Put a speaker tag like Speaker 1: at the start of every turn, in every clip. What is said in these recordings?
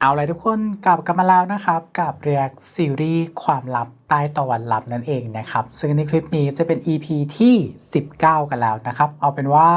Speaker 1: เอาเลยทุกคนกลับกันมาแล้วนะครับกับเรียกซีรีส์ความลับใต้ตะวันลับนั่นเองนะครับซึ่งในคลิปนี้จะเป็น EP ที่19กันแล้วนะครับเอาเป็นว่า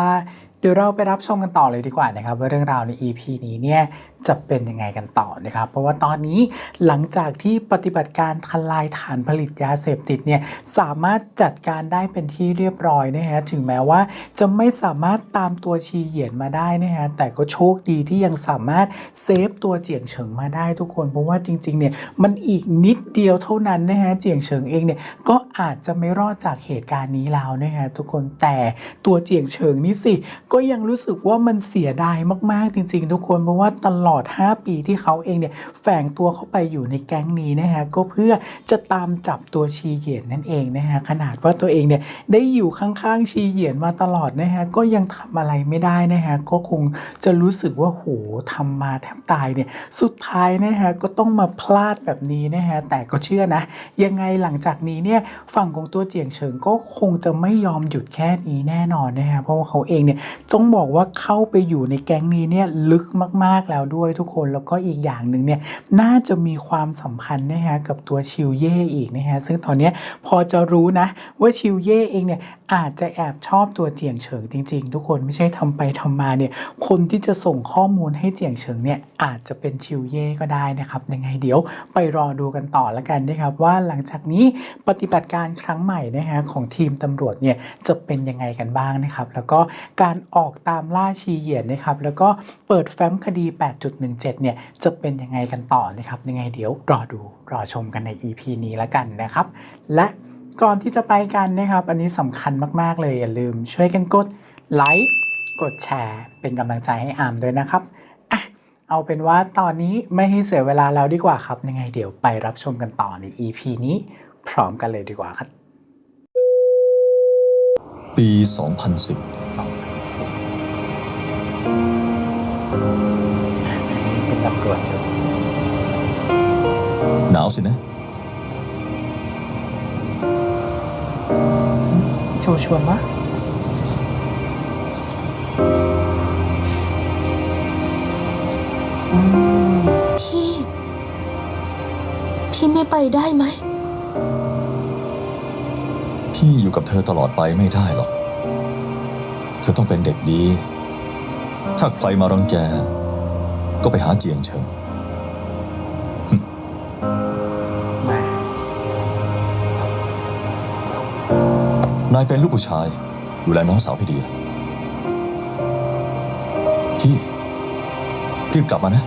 Speaker 1: เดี๋ยวเราไปรับชมกันต่อเลยดีกว่านะครับว่าเรื่องราวใน EP นี้เนี่ยจะเป็นยังไงกันต่อนะครับเพราะว่าตอนนี้หลังจากที่ปฏิบัติการทลายฐานผลิตยาเสพติดเนี่ยสามารถจัดการได้เป็นที่เรียบร้อยนะฮะถึงแม้ว่าจะไม่สามารถตามตัวชีเหยียนมาได้นะฮะแต่ก็โชคดีที่ยังสามารถเซฟตัวเจียงเฉิงมาได้ทุกคนเพราะว่าจริงๆเนี่ยมันอีกนิดเดียวเท่านั้นนะฮะเจียงเฉิงเองเนี่ยก็อาจจะไม่รอดจากเหตุการณ์นี้แล้วนะฮะทุกคนแต่ตัวเจียงเฉิงนี่สิก็ยังรู้สึกว่ามันเสียดายมากๆจริงๆทุกคนเพราะว่าตลอด5ปีที่เขาเองเนี่ยแฝงตัวเข้าไปอยู่ในแก๊งนี้นะฮะก็เพื่อจะตามจับตัวชีเหยียนนั่นเองนะฮะขนาดว่าตัวเองเนี่ยได้อยู่ข้างๆชีเหยียนมาตลอดนะฮะก็ยังทำอะไรไม่ได้นะฮะก็คงจะรู้สึกว่าโหทำมาแทบตายเนี่ยสุดท้ายนะฮะก็ต้องมาพลาดแบบนี้นะฮะแต่ก็เชื่อนะยังไงหลังจากนี้เนี่ยฝั่งของตัวเจียงเฉิงก็คงจะไม่ยอมหยุดแค่นี้แน่นอนนะฮะเพราะว่าเขาเองเนี่ยต้องบอกว่าเข้าไปอยู่ในแก๊งนี้เนี่ยลึกมากๆแล้วด้วยทุกคนแล้วก็อีกอย่างหนึ่งเนี่ยน่าจะมีความสัมพันธ์นะฮะกับตัวชิวเย่อีกนะฮะซึ่งตอนนี้พอจะรู้นะว่าชิวเย่เองเนี่ยอาจจะแอบชอบตัวเจียงเฉิงจริงๆทุกคนไม่ใช่ทำไปทำมาเนี่ยคนที่จะส่งข้อมูลให้เจียงเฉิงเนี่ยอาจจะเป็นชิวเย่ก็ได้นะครับยังไงเดี๋ยวไปรอดูกันต่อแล้วกันนะครับว่าหลังจากนี้ปฏิบัติการครั้งใหม่นะฮะของทีมตำรวจเนี่ยจะเป็นยังไงกันบ้างนะครับแล้วก็การออกตามล่าชีเหยียนนะครับแล้วก็เปิดแฟ้มคดี 8.17 เนี่ยจะเป็นยังไงกันต่อนะครับยังไงเดี๋ยวรอชมกันใน EP นี้แล้วกันนะครับและก่อนที่จะไปกันนะครับอันนี้สำคัญมากๆเลยอย่าลืมช่วยกันกดไลค์กดแชร์เป็นกำลังใจให้อาร์มด้วยนะครับเอาเป็นว่าตอนนี้ไม่ให้เสียเวลาแล้วดีกว่าครับยังไงเดี๋ยวไปรับชมกันต่อใน EP นี้พร้อมกันเลยดีกว่าครับ
Speaker 2: ปี 2010
Speaker 1: อันนี้เป็นตำรวจอยู่
Speaker 2: หนาวสินะ
Speaker 1: โจชวนวะ
Speaker 3: พี่ไม่ไปได้ไหม
Speaker 2: พี่อยู่กับเธอตลอดไปไม่ได้หรอก เธอต้องเป็นเด็กดี ถ้าใครมารังแกก็ไปหาเจียงเฉิง นายเป็นลูกผู้ชายดูแลน้องสาวให้ดีพี่รีบกลับมานะ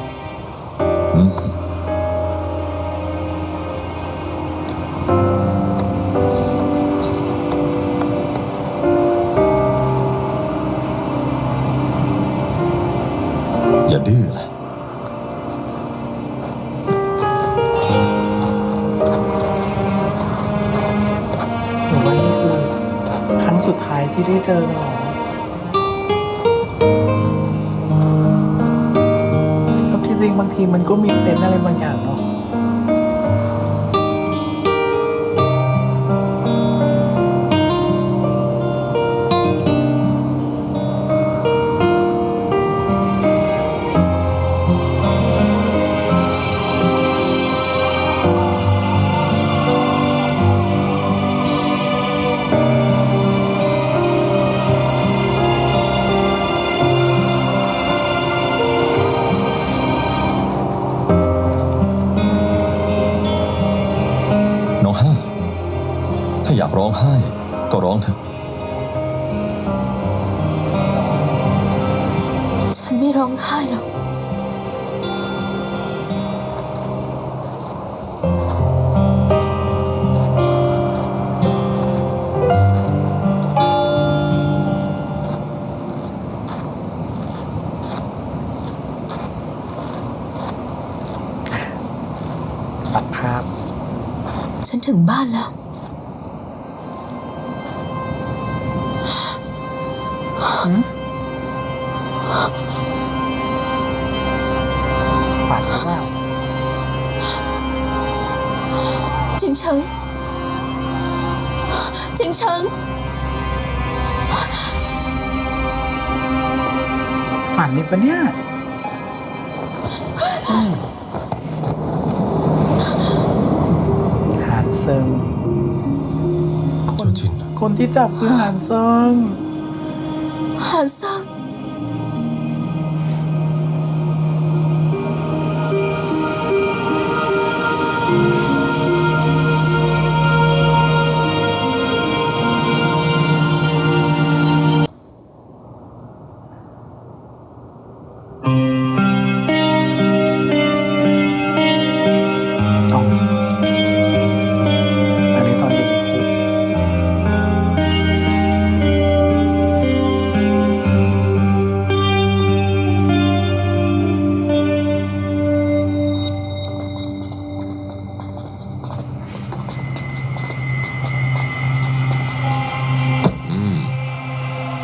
Speaker 2: อย่าดื้อล่ะ
Speaker 1: หรือว่านี่คือครั้งสุดท้ายที่ได้เจอกันหรอแล้วที่จริงบางทีมันก็มีเซนส์อะไรบางอย่างเนาะ
Speaker 2: น้องห้าถ้าอยากร้องไห้ก็ร้องเถอะ
Speaker 3: ฉันไม่ร้องไห้หรอก
Speaker 1: ตัดภาพ
Speaker 3: ฉันถึงบ้านแล้ว
Speaker 1: ฝันหรือเปล่า
Speaker 3: จิงเฉิง จิงเฉิง
Speaker 1: ฝันนี่ปะเนี่ย ซิง
Speaker 4: โจจิน
Speaker 1: คนที่จับคือฮันเซิง
Speaker 3: หานซัง
Speaker 1: อ๋ออันนี้ตอนอยู่ในคุก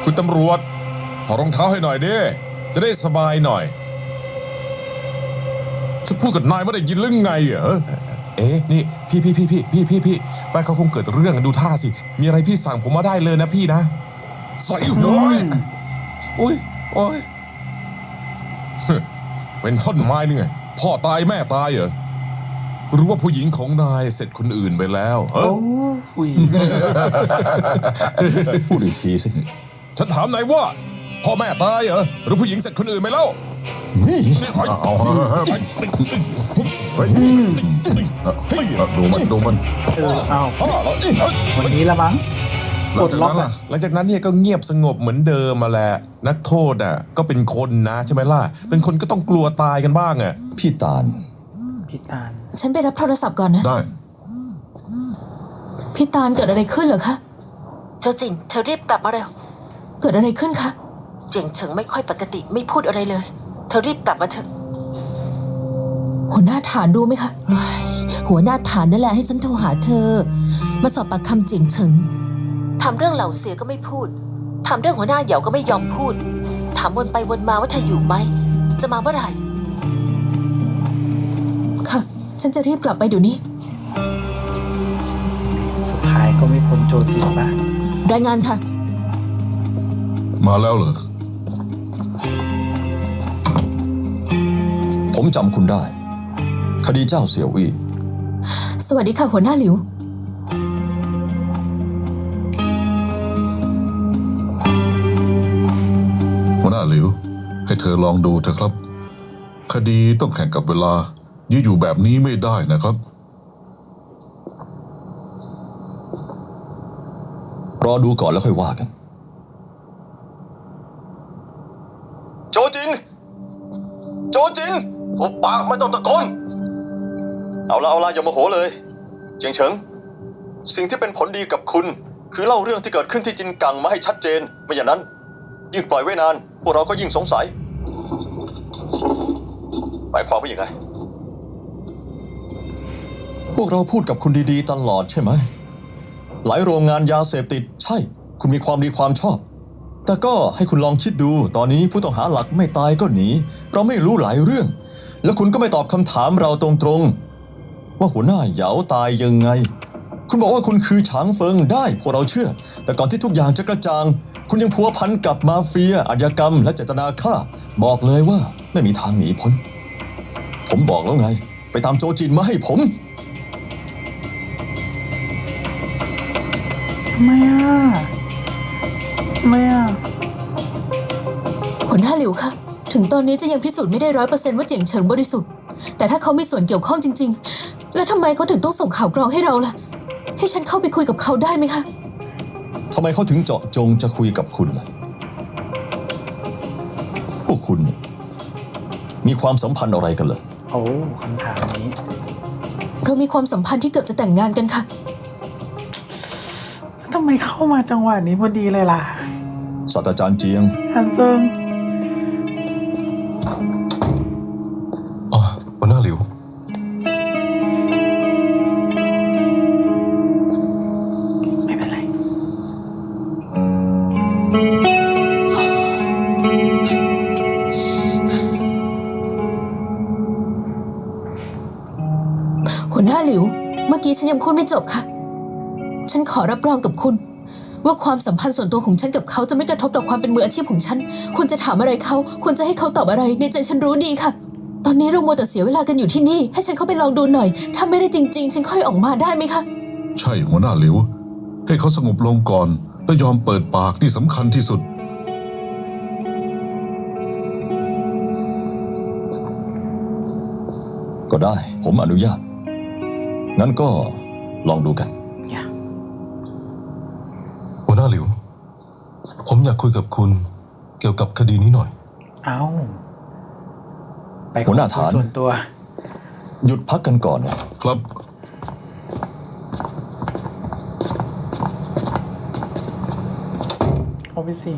Speaker 4: คุณตำรวจถอดรองเท้าให้หน่อยดิจะได้สบายหน่อยฉันพูดกับนายไม่ได้ยินเรื่องไงเหรอเอ๊ะนี่พี่ไปเขาคงเกิดเรื่องดูท่าสิมีอะไรพี่สั่งผมมาได้เลยนะพี่นะใส่หัวอุ้ยโอ้ยเป็นท่อนไม้หรือไงพ่อตายแม่ตายเหรอหรือว่าผู้หญิงของนายเสร็จคนอื่นไปแล้วเฮ้
Speaker 1: โอ้อุ้ย
Speaker 2: พูดอีกทีสิ
Speaker 4: ฉันถามนายว่าพ่อแม่ตายเหรอหรือผู้หญิงเสร็จคนอื่นไปแล้ว
Speaker 2: นี่
Speaker 4: เอาดูมัน
Speaker 1: อ้าว
Speaker 4: พ่อแล้ว
Speaker 1: วันนี้ละมั้งปลดล็อกอะ
Speaker 4: หลังจากนั้นเนี่ยก็เงียบสงบเหมือนเดิมมาแหละนักโทษอ่ะก็เป็นคนนะใช่ไหมล่ะเป็นคนก็ต้องกลัวตายกันบ้างอ่ะ
Speaker 2: พี่ตาล
Speaker 1: พี่ตาล
Speaker 3: ฉันไปรับโทรศัพท์ก่อนนะ
Speaker 4: ได้
Speaker 3: พี่ตาลเกิดอะไรขึ้นเหรอคะ
Speaker 5: โจจิน เธอรีบกลับมาเร็ว
Speaker 3: เกิดอะไรขึ้นคะ
Speaker 5: เจียงเฉิงไม่ค่อยปกติไม่พูดอะไรเลย เธอรีบกลับมาเถอะ
Speaker 3: หัวหน้าฐานรู้ไหมคะ
Speaker 5: หัวหน้าฐานนั่นแหละให้ฉันโทรหาเธอ มาสอบปากคำเจียงเฉิงทำเรื่องเหล่าเสียก็ไม่พูดทำเรื่องหัวหน้าเหยาก็ไม่ยอมพูด ถามวนไปวนมาว่าเธออยู่ไหมจะมาเมื่อไหร่
Speaker 3: ค่ะ ฉันจะรีบกลับไปเดี๋ยวนี้
Speaker 1: สุดท้ายก็ไม่พ้นโจจินป่ะ
Speaker 5: รายงานค่ะ
Speaker 4: มาแล้วเหรอ
Speaker 2: ผมจำคุณได้ คดีเจ้าเสี่ยวอี้
Speaker 3: สวัสดีค่ะหัวหน้าหลิว
Speaker 6: หัวหน้าหลิวให้เธอลองดูเถอะครับ คดีต้องแข่งกับเวลายื้ออยู่แบบนี้ไม่ได้นะครับ
Speaker 2: รอดูก่อนแล้วค่อยว่ากัน โจจิน โจจินหุบปากไม่ต้องตะโกน เอาละอย่าโมโหเลย เจียงเฉิง สิ่งที่เป็นผลดีกับคุณ คือเล่าเรื่องที่เกิดขึ้นที่จินกังมาให้ชัดเจน ไม่อย่างนั้น ยิ่งปล่อยไว้นาน พวกเราก็ยิ่งสงสัย หมายความว่าอย่างไร พวกเราพูดกับคุณดีๆตลอดใช่ไหม หลายโรงงานยาเสพติดใช่ คุณมีความดีความชอบ แต่ก็ให้คุณลองคิดดู ตอนนี้ผู้ต้องหาหลักไม่ตายก็หนี เราไม่รู้หลายเรื่อง แล้วคุณก็ไม่ตอบคำถามเราตรงๆ ว่าหัวหน้าเหยาตายยังไง คุณบอกว่าคุณคือฉางเฟิงได้พวกเราเชื่อ แต่ก่อนที่ทุกอย่างจะกระจ่าง คุณยังพัวพันกับมาเฟียอาชญากรรมและเจตนาฆ่า บอกเลยว่าไม่มีทางหนีพ้น ผมบอกแล้วไง ไปตามโจจินมาให้ผม
Speaker 1: ทำไมอ่ะทำไมอ่ะ
Speaker 3: หัวหน้าหลิวคะ ถึงตอนนี้จะยังพิสูจน์ไม่ได้100%ว่าเจียงเฉิงบริสุทธิ์ แต่ถ้าเขามีส่วนเกี่ยวข้องจริงๆ แล้วทำไมเขาถึงต้องส่งข่าวกรองให้เราล่ะ ให้ฉันเข้าไปคุยกับเขาได้ไหมคะ
Speaker 2: ทำไมเขาถึงเจาะจงจะคุยกับคุณล่ะ พวกคุณมีความสัมพันธ์อะไรกันเหรอ
Speaker 1: โอ้คำถามนี้
Speaker 3: เรามีความสัมพันธ์ที่เกือบจะแต่งงานกันค่ะ
Speaker 1: ทำไมเข้ามาจังหวะนี้พอดีเลยล่ะ
Speaker 2: ศาสตราจารย์เจียง
Speaker 1: ฮันเซิง
Speaker 6: อ๋อหัวหน้าหลิว
Speaker 1: ไม่เป็นไร
Speaker 3: หัวหน้าหลิว เมื่อกี้ฉันยังพูดไม่จบค่ะ ฉันขอรับรองกับคุณ ว่าความสัมพันธ์ส่วนตัวของฉันกับเขาจะไม่กระทบต่อความเป็นมืออาชีพของฉัน คุณจะถามอะไรเขาคุณจะให้เขาตอบอะไร ในใจฉันรู้ดีค่ะ ตอนนี้เรามัวแต่เสียเวลากันอยู่ที่นี่ ให้ฉันเข้าไปลองดูหน่อย ถ้าไม่ได้จริงๆ ฉันค่อยออกมาได้ไหมคะ
Speaker 6: ใช่หัวหน้าหลิว ให้เขาสงบลงก่อน แล้วยอมเปิดปากนี่สำคัญที่สุด
Speaker 2: ก็ได้ ผมอนุญาต งั้นก็ลองดูกัน
Speaker 1: อย่า
Speaker 7: หัวหน้าหลิว ผมอยากคุยกับคุณเกี่ยวกับคดีนี้หน่อย
Speaker 1: เอาไป
Speaker 2: หัวหน้าฐาน
Speaker 1: ส่วนตัว
Speaker 2: หยุดพักกันก่อนนะครับ
Speaker 1: เข้าไปสิ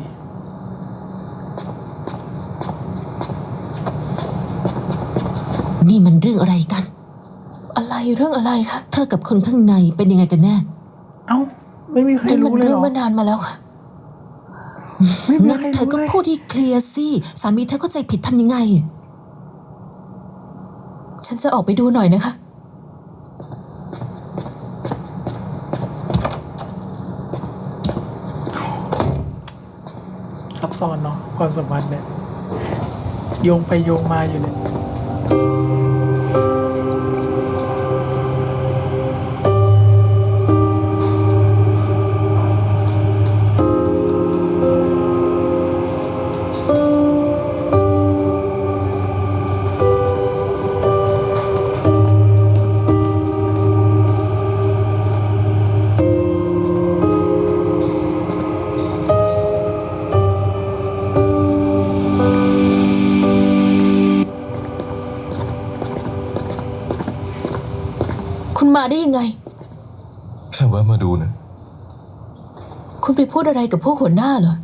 Speaker 5: นี่มันเรื่องอะไรกัน
Speaker 3: อะไรเรื่องอะไรคะ
Speaker 5: เธอกับคนข้างในเป็นยังไงกันแน่
Speaker 1: เอ้า ไม่มีใคร
Speaker 3: นั่นมัน
Speaker 1: รู้เลย
Speaker 3: เรื่
Speaker 1: เห
Speaker 3: อ
Speaker 1: รง อ
Speaker 3: เมื่อนานมาแล้วค่ะ
Speaker 1: ไม่มี
Speaker 5: งั้น
Speaker 1: ใคร
Speaker 5: เธอ
Speaker 1: รู้
Speaker 5: ก็
Speaker 1: เลย
Speaker 5: พูดให้เคลียร์สิ สามีเธอเข้าใจผิดทำยังไง
Speaker 3: ฉันจะออกไปดูหน่อยนะคะ
Speaker 1: ซับซ้อนเนาะความสัมพันธ์เนี่ยโยงไปโยงมาอยู่เนี่ย
Speaker 3: คุณมาได้ยังไง
Speaker 7: แค่แวะมาดูนะ
Speaker 3: คุณไปพูดอะไรกับพวกหัวหน้าเหรอ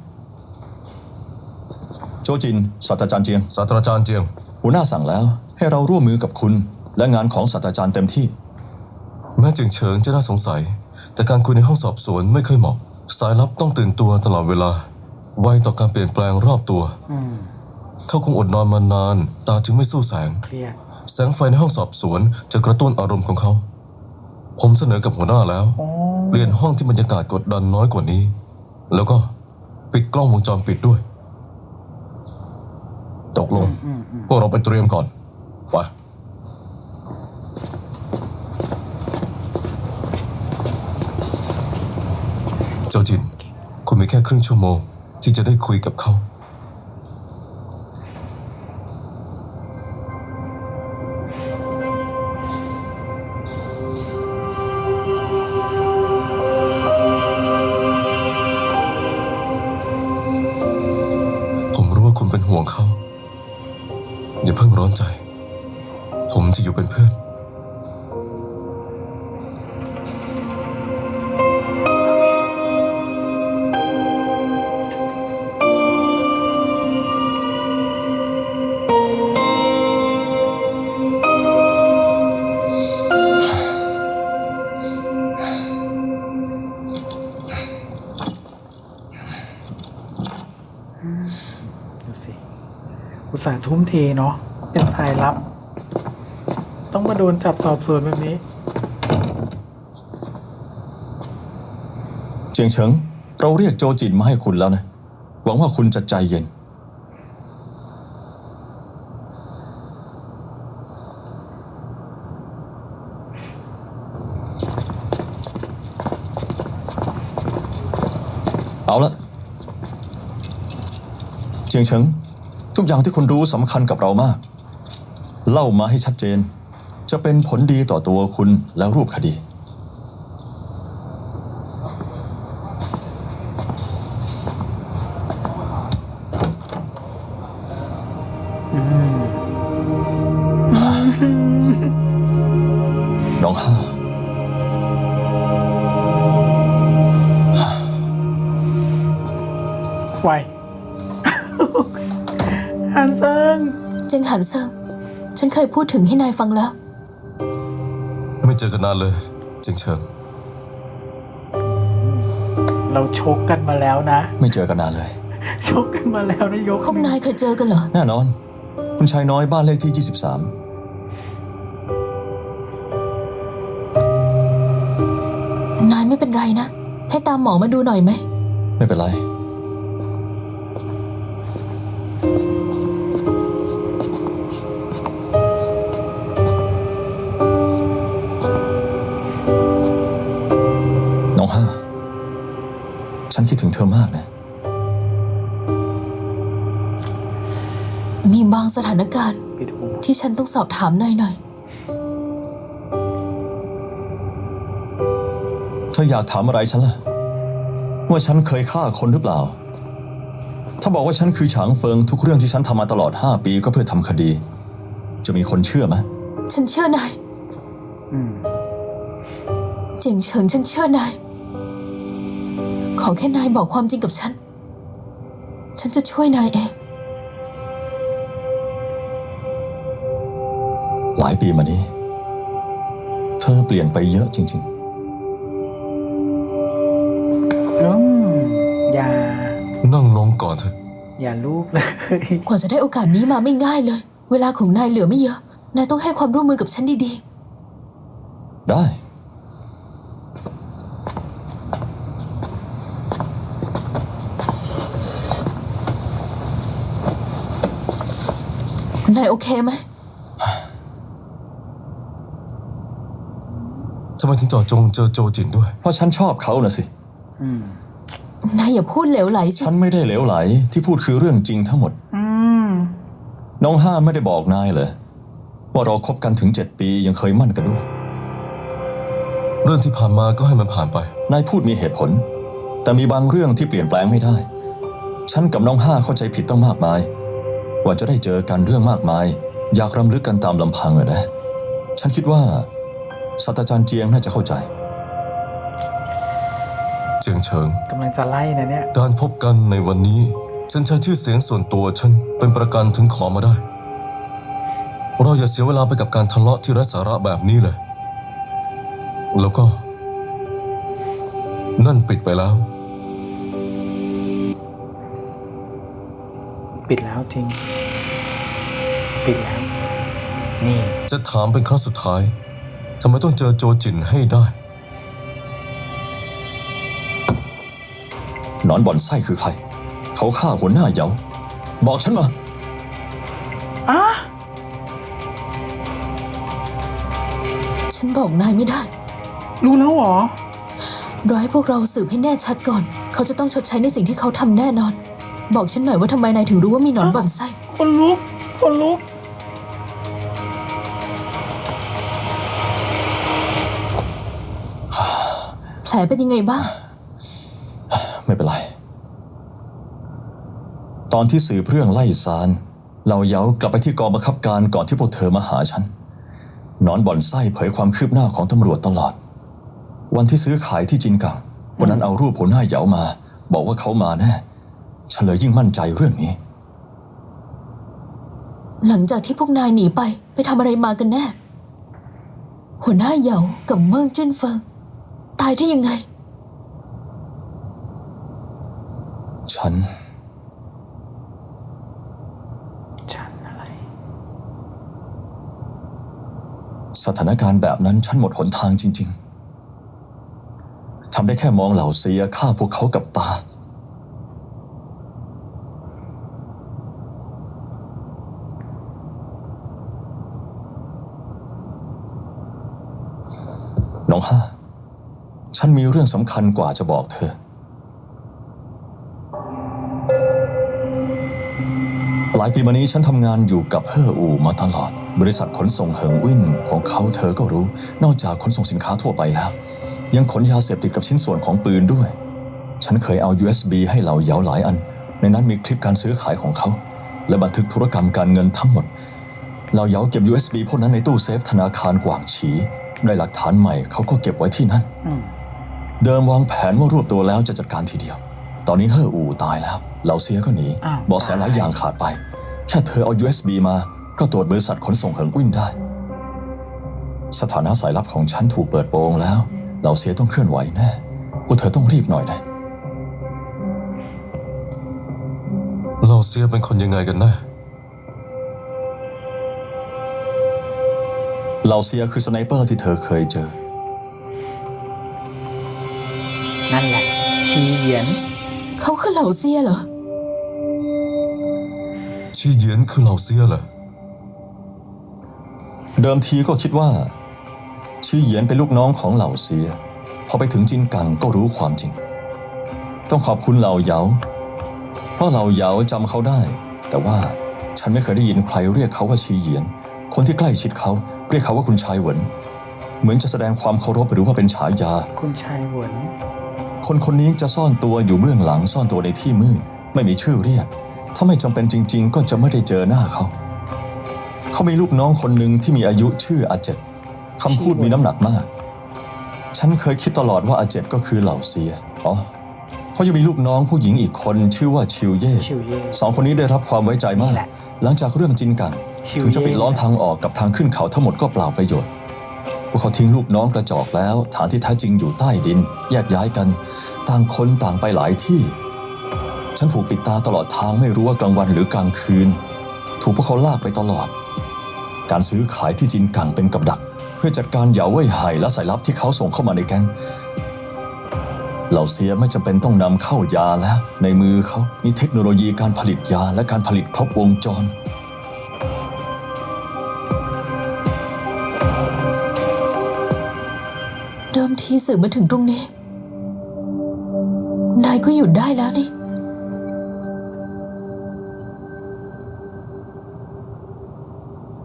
Speaker 2: โจจิน ศาสตราจารย์เจียง
Speaker 7: ศาสตราจารย์เจียง
Speaker 2: หัวหน้าสั่งแล้ว ให้เราร่วมมือกับคุณ และงานของศาสตราจารย์เต็มที่
Speaker 7: แม้เจียงเฉิงจะน่าสงสัย แต่การคุยในห้องสอบสวนไม่เคยเหมาะ สายลับต้องตื่นตัวตลอดเวลา ไวต่อการเปลี่ยนแปลงรอบตัว เขาคงอดนอนมานาน ตาจึงไม่สู้แสง
Speaker 1: เครียด
Speaker 7: แสงไฟในห้องสอบสวนจะกระตุ้นอารมณ์ของเขา ผมเสนอกับหัวหน้าแล้ว เปลี่ยนห้องที่บรรยากาศกดดันน้อยกว่านี้ แล้วก็ปิดกล้องวงจรปิดด้วย ตกลง พวกเราไปเตรียมก่อน ไป โจจิน คุณมีแค่ครึ่งชั่วโมงที่จะได้คุยกับเขา ผมรู้ว่าคุณเป็นห่วงเขา อย่าเพิ่งร้อนใจ ผมจะอยู่เป็นเพื่อน
Speaker 1: ดูสิ อุตส่าห์ทุ่มเทเนาะ เป็นสายลับ ต้องมาโดนจับสอบสวนแบบนี้
Speaker 2: เจียงเฉิง เราเรียกโจจินมาให้คุณแล้วนะ หวังว่าคุณจะใจเย็น เอาละเจียงเฉิง ทุกอย่างที่คุณรู้สำคัญกับเรามาก เล่ามาให้ชัดเจน จะเป็นผลดีต่อตัวคุณและรูปคดี น้องห้า
Speaker 1: ไว ฮันเซิง
Speaker 3: เจงหันเซิง ฉันเคยพูดถึงให้นายฟังแล้ว
Speaker 7: ไม่เจอกันนานเลย เจียงเฉิง
Speaker 1: เราชกกันมาแล้วนะ
Speaker 2: ไม่เจอกันนานเลย
Speaker 1: ชกกันมาแล้วนะยก
Speaker 3: พวกนายเคยเจอกันเหรอ
Speaker 2: แน่นอน คุณชายน้อยบ้านเลขที่ 23
Speaker 3: นายไม่เป็นไรนะ ให้ตามหมอมาดูหน่อยไหม
Speaker 2: ไม่เป็นไร น้องห้าฉันคิดถึงเธอมากนะ
Speaker 3: มีบางสถานการณ์
Speaker 1: ปิดหู
Speaker 3: ที่ฉันต้องสอบถามนายหน่อย
Speaker 2: เธออยากถามอะไรฉันล่ะว่าฉันเคยฆ่าคนหรือเปล่า ถ้าบอกว่าฉันคือฉางเฟิงทุกเรื่องที่ฉันทำมาตลอด5 ปีก็เพื่อทำคดี จะมีคนเชื่อไหม
Speaker 3: ฉันเชื่อนายเจียงเฉิงฉันเชื่อนาย ขอแค่นายบอกความจริงกับฉัน ฉันจะช่วยนายเอง
Speaker 2: หลายปีมานี้ เธอเปลี่ยนไปเยอะจริง
Speaker 1: อย่า
Speaker 7: นั่งลงก่อนเถอะ
Speaker 1: อย่าลูบเลย
Speaker 3: กว่าจะได้โอกาสนี้มาไม่ง่ายเลย เวลาของนายเหลือไม่เยอะ นายต้องให้ความร่วมมือกับฉันดี
Speaker 2: ๆ ได้
Speaker 3: ๆ นายโอเคไหม
Speaker 7: ทำไมถึงเจาะจงเจอโจจินด้วย
Speaker 2: เพราะฉันชอบเขาน่ะสิ
Speaker 3: นายอย่าพูดเหลวไหลสิ
Speaker 2: ฉันไม่ได้เหลวไหลที่พูดคือเรื่องจริงทั้งหมด น้องห้าไม่ได้บอกนายเลยว่าเราคบกันถึง7 ปียังเคยมั่นกันด้วย
Speaker 7: เรื่องที่ผ่านมาก็ให้มันผ่านไป
Speaker 2: นายพูดมีเหตุผล แต่มีบางเรื่องที่เปลี่ยนแปลงไม่ได้ ฉันกับน้องห้าเข้าใจผิดต้องมากมาย ว่าจะได้เจอกันเรื่องมากมาย อยากรำลึกกันตามลำพังอะนะ ฉันคิดว่าศาสตราจารย์เจียงน่าจะเข้าใจ
Speaker 7: เจียงเฉิง
Speaker 1: กำลังจะไล่นะเนี่ย
Speaker 7: การพบกันในวันนี้ ฉันใช้ชื่อเสียงส่วนตัวฉันเป็นประกันถึงขอมาได้ เราอย่าเสียเวลาไปกับการทะเลาะที่ไร้สาระแบบนี้เลย แล้วก็ นั่นปิดไปแล้ว
Speaker 1: ปิดแล้วทิ้ง ปิดแล้ว นี่
Speaker 7: จะถามเป็นครั้งสุดท้ายทำไมต้องเจอโจจินให้ได้
Speaker 2: หนอนบ่อนไส้คือใคร เขาฆ่าหัวหน้าเหยาบอกฉันมา
Speaker 3: ฉันบอกนายไม่ได้
Speaker 1: รู้แล้วเหรอ
Speaker 3: รอให้พวกเราสืบให้แน่ชัดก่อน เขาจะต้องชดใช้ในสิ่งที่เขาทำแน่นอน บอกฉันหน่อยว่าทำไมนายถึงรู้ว่ามีหนอนบ่อนไส้
Speaker 1: คนลุก คนลุก
Speaker 3: แผลเป็นยังไงบ้าง
Speaker 2: ไม่เป็นไร ตอนที่สืบเรื่องไล่ซานเราเหยากลับไปที่กองบังคับการก่อนที่พวกเธอมาหาฉันหนอนบ่อนไส้เผยความคืบหน้าของตำรวจตลอด วันที่ซื้อขายที่จินกังวันนั้นเอารูปหัวหน้าเหยามา บอกว่าเขามาแน่ฉันเลยยิ่งมั่นใจเรื่องนี้
Speaker 3: หลังจากที่พวกนายหนีไปทำอะไรมากันแน่ หัวหน้าเหยากับเมิงจิ้นเฟิงตายได้ยังไง
Speaker 2: ฉัน
Speaker 1: อะไร
Speaker 2: สถานการณ์แบบนั้นฉันหมดหนทางจริงๆทำได้แค่มองเหล่าเซียฆ่าพวกเขากับตา น้องห้าฉันมีเรื่องสำคัญกว่าจะบอกเธอ หลายปีมานี้ฉันทำงานอยู่กับเฮ่ออู่มาตลอด บริษัทขนส่งเหิงวินของเขาเธอก็รู้ นอกจากขนส่งสินค้าทั่วไปแล้ว ยังขนยาเสพติดกับชิ้นส่วนของปืนด้วย ฉันเคยเอา USB ให้เหล่าเหยาหลายอัน ในนั้นมีคลิปการซื้อขายของเขา และบันทึกธุรกรรมการเงินทั้งหมดเหล่าเหยาเก็บ USB พวกนั้นในตู้เซฟธนาคารกวางฉีได้หลักฐานใหม่เขาก็เก็บไว้ที่นั่น เดิมวางแผนว่ารวบตัวแล้วจะจัดการทีเดียว ตอนนี้เฮ่ออู่ตายแล้วเหล่าเซียก็หนี
Speaker 1: อ้าว
Speaker 2: เบาะแสหลายอย่างขาดไป แค่เธอเอา USB มาก็ตรวจบริษัทขนส่งเหิงวินได้ สถานะสายลับของฉันถูกเปิดโปงแล้วเหล่าเซียต้องเคลื่อนไหวแน่พวกเธอต้องรีบหน่อยนะ
Speaker 7: เราเซียเป็นคนยังไงกันแน่
Speaker 2: เหล่าเซียคือสไนเปอร์ที่เธอเคยเจอ
Speaker 1: นั่นแหละ ชีเหยียน
Speaker 3: เขาคือเหล่าเซียเหรอ
Speaker 7: ชีเหยียนคือเราเซียเหรอ
Speaker 2: เดิมทีก็คิดว่าชื่อเหยียนเป็นลูกน้องของเหล่าเซีย พ พอไปถึงจินกังก็รู้ความจริง ต้องขอบคุณเหล่าเหยาเพราะเหล่าเหยาจำเขาได้ แต่ว่าฉันไม่เคยได้ยินใครเรียกเขาว่าชีเหยียน คนที่ใกล้ชิดเขาเรียกเขาว่าคุณชายเหวินเหมือนจะแสดงความเคารพหรือว่าเป็นฉายา
Speaker 1: คุณชายเหวิน
Speaker 2: คนคนนี้จะซ่อนตัวอยู่เบื้องหลังซ่อนตัวในที่มืดไม่มีชื่อเรียก ถ้าไม่จำเป็นจริงๆก็จะไม่ได้เจอหน้าเขา เขามีลูกน้องคนหนึ่งที่มีอายุชื่ออาเจ็ดคำพูดมีน้ำหนักมาก ฉันเคยคิดตลอดว่าอาเจ็ดก็คือเหล่าเซียอ๋อเขายังมีลูกน้องผู้หญิงอีกคนชื่อว่าชิวเย่
Speaker 1: ชิวเย่
Speaker 2: สองคนนี้ได้รับความไว้ใจมาก
Speaker 1: นี่แหละ
Speaker 2: หลังจากเรื่องจินกัน
Speaker 1: ชิวเย่
Speaker 2: ถึงจะปิดล้อมทางออกกับทางขึ้นเขาทั้งหมดก็เปล่าประโยชน์พวกเขาทิ้งลูกน้องกระจอกแล้วฐานที่แท้จริงอยู่ใต้ดินแยกย้ายกัน ต่างคนต่างไปหลายที่ ฉันถูกปิดตาตลอดทางไม่รู้ว่ากลางวันหรือกลางคืน ถูกพวกเขาลากไปตลอด การซื้อขายที่จินกังเป็นกับดัก เพื่อจัดการเหยาเว่ยไห่และสายลับที่เขาส่งเข้ามาในแก๊งเหล่าเซียไม่จำเป็นต้องนำเข้ายาแล้ว ในมือเขามีเทคโนโลยีการผลิตยาและการผลิตครบวงจร
Speaker 3: เดิมทีสื่อมาถึงตรงนี้ นายก็หยุดได้แล้วนี่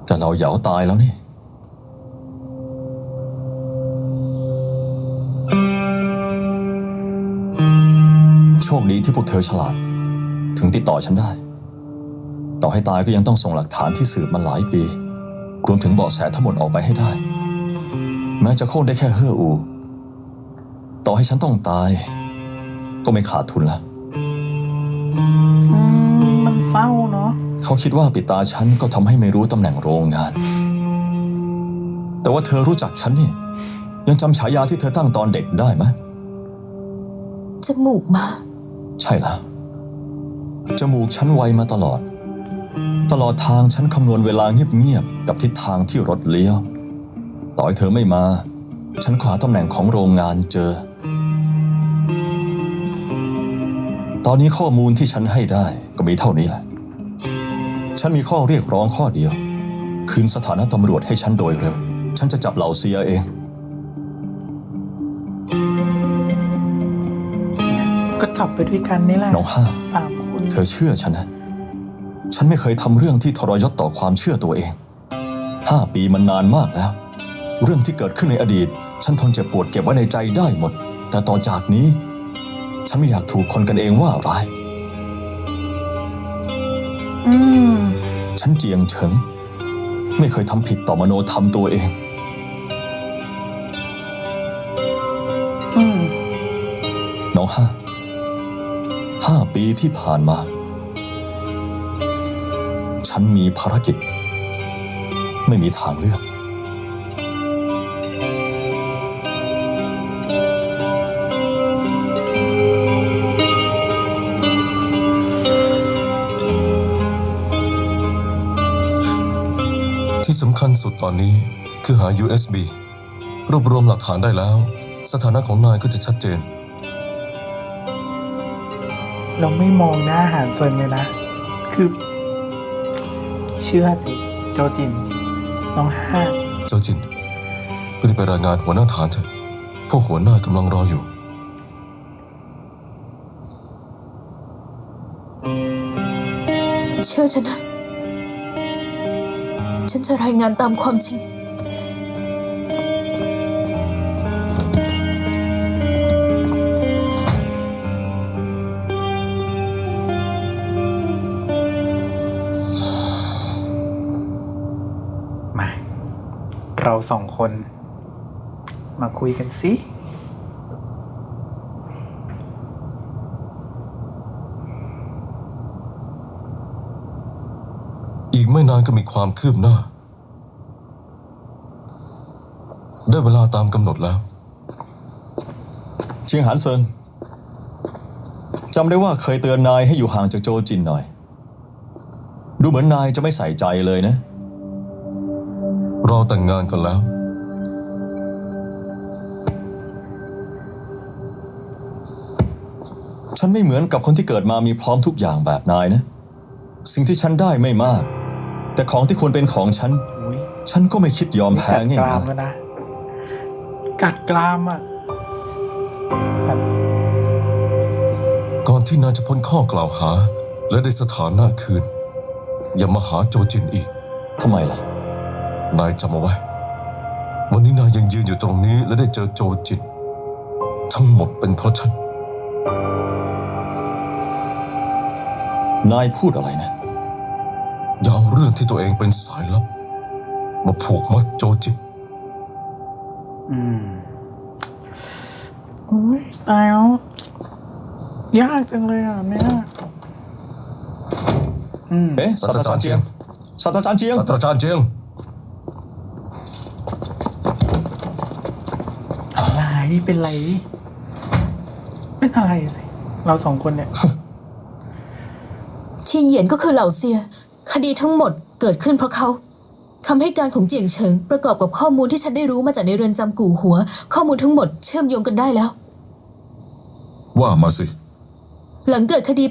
Speaker 2: แต่เราเหยาตายแล้วนี่ โชคดีที่พวกเธอฉลาด ถึงติดต่อฉันได้ ต่อให้ตายก็ยังต้องส่งหลักฐานที่สืบมาหลายปี รวมถึงเบาะแสทั้งหมดออกไปให้ได้ แม้จะโค่นได้แค่เฮ่ออู ต่อให้ฉันต้องตาย ก็ไม่ขาดทุนละ
Speaker 1: มันเศร้าเนาะ
Speaker 2: เขาคิดว่าปิดตาฉันก็ทำให้ไม่รู้ตำแหน่งโรงงาน แต่ว่าเธอรู้จักฉันนี่ ยังจำฉายาที่เธอตั้งตอนเด็กได้ไหม
Speaker 3: จมูกมา
Speaker 2: ใช่แล้ว จมูกฉันไวมาตลอด ตลอดทางฉันคำนวณเวลาเงียบๆกับทิศทางที่รถเลี้ยว ต่อให้เธอไม่มา ฉันก็หาตำแหน่งของโรงงานเจอ ตอนนี้ข้อมูลที่ฉันให้ได้ก็มีเท่านี้แหละ ฉันมีข้อเรียกร้องข้อเดียว คืนสถานะตำรวจให้ฉันโดยเร็ว ฉันจะจับเหล่าเซียเอง
Speaker 1: ก็จับไปด้วยกันนี่แหละ
Speaker 2: น้องห้า
Speaker 1: 3 คน
Speaker 2: เธอเชื่อฉันนะ ฉันไม่เคยทำเรื่องที่ทรยศต่อความเชื่อตัวเอง 5 ปีมันนานมากแล้ว เรื่องที่เกิดขึ้นในอดีต ฉันทนเจ็บปวดเก็บไว้ในใจได้หมด แต่ต่อจากนี้ ฉันไม่อยากถูกคนกันเองว่าร้าย ฉันเจียงเฉิง ไม่เคยทำผิดต่อมโนธรรมตัวเอง น้อง5 ปีที่ผ่านมา ฉันมีภารกิจ ไม่มีทางเลือก
Speaker 7: ที่สำคัญสุดตอนนี้คือหา USB รวบรวมหลักฐานได้แล้ว สถานะของนายก็จะชัดเจน
Speaker 1: เราไม่มองหน้าหานเซิงเลยนะ คือ เชื่อสิ โจจิน น้องห้า
Speaker 7: โจจินรีบไปรายงานหัวหน้าฐานเถอะพวกหัวหน้ากำลังรออยู่
Speaker 3: เชื่อฉันนะ ฉันจะรายงานตามความจริง
Speaker 1: มา เรา2 คน มาคุยกันสิ
Speaker 7: อีกไม่นานก็มีความคืบหน้า ได้เวลาตามกำหนดแล้ว
Speaker 2: เชียงหานเซินจำได้ว่าเคยเตือนนายให้อยู่ห่างจากโจจินหน่อย ดูเหมือนนายจะไม่ใส่ใจเลยนะ
Speaker 7: เราแต่งงานกันแล้ว
Speaker 2: ฉันไม่เหมือนกับคนที่เกิดมามีพร้อมทุกอย่างแบบนายนะ สิ่งที่ฉันได้ไม่มาก แต่ของที่ควรเป็นของฉัน
Speaker 1: อุ๊ย
Speaker 2: ฉันก็ไม่คิดยอมแพ้
Speaker 1: กัดก
Speaker 2: ง่าย
Speaker 1: รามแล้วนะ กัดกรามอ่ะ
Speaker 2: ๆ
Speaker 7: ที่นายจะพ้นข้อกล่าวหา และได้สถานะคืน อย่ามาหาโจจินอีก
Speaker 2: ทำไมล่ะ
Speaker 7: นายจำเอาไว้ วันนี้นายยังยืนอยู่ตรงนี้และได้เจอโจจิน ทั้งหมดเป็นเพราะฉัน
Speaker 2: นายพูดอะไรนะ
Speaker 7: อย่าเอาเรื่องที่ตัวเองเป็นสายลับ มาผูกมัดโจจิน
Speaker 1: โอ้ยตายแล้วยากจังเลยอ่ะเนี่ย
Speaker 2: เอ๊ะศาสตราจารย์เจียงศาสตราจารย์เจียง
Speaker 7: ศาสตราจารย์เจียง
Speaker 1: อะไรเป็นไรเป็นอะไรสิเราสองคนเนี่ย
Speaker 3: ชีเหยียนก็คือเหล่าเซีย คดีทั้งหมดเกิดขึ้นเพราะเขาคำให้การของเจียงเฉิงประกอบกับข้อมูลที่ฉันได้รู้มาจากในเรือนจำกู่หัว ข้อมูลทั้งหมดเชื่อมโยงกันได้แล้ว
Speaker 6: ว่ามาสิ
Speaker 3: หลังเกิดคดี